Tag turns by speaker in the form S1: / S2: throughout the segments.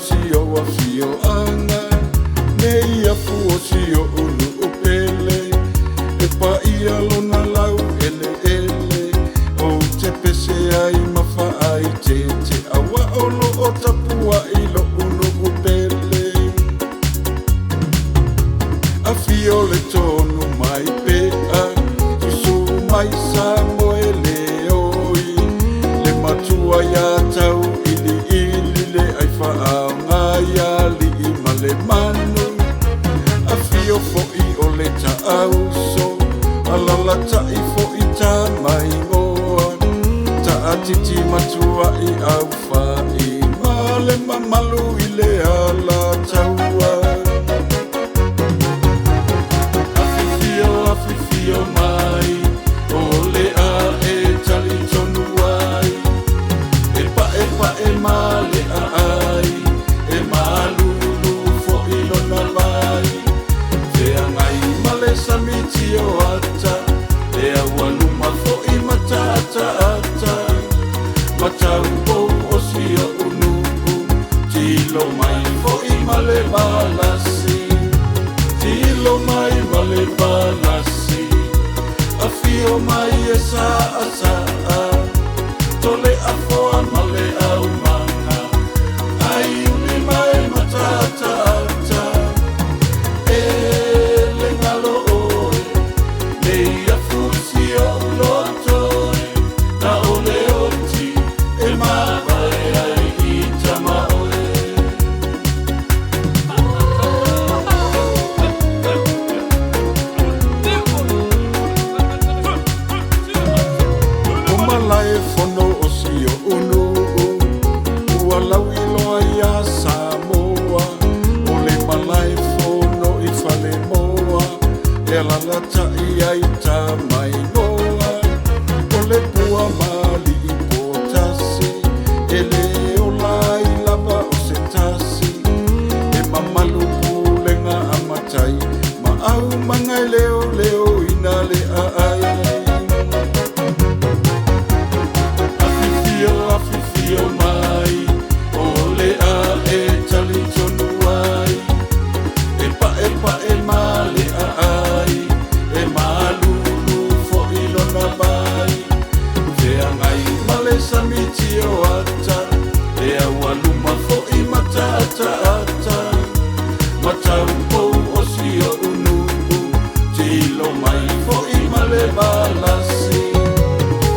S1: si o a fio anga Neiafu o si o unu o Pele E pa ia lona lau ele ele O te pese ai mawha ai te awa olo o Tapua i lo unu o Pele A fio le tonu mai pea Tusu mai sa mo ele oi Le matua ia tau le manu a fio fo'i o le ta'auso a lala ta'i fo'i ta mai ngoa ta atiti matua i au fa'i ma le mamalu i le ala taua afi fio mai o le a e tali tonu ai e pa e ma le a ai e malu samiti o ata e awaluma fo'i matata ata matau o si o unu tilo mai fo'i male balasi tilo mai male balasi a fio mai e sa tole a foa male au mana ai uni mai matata ata la ta'i ai ta mai noa o le pua mali i potasi e le o lai lava o se tasi e mamalu pulenga amatai ma au mangai leo ina le ai afi fio mai o le a e tali tonu ai e pa e ma le ai samiti o ata e awaluma fo'i matata ata matau pou o si o unu tilo mai fo'i male balasi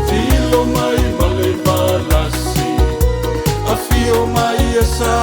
S1: tilo mai male balasi a fio mai e sa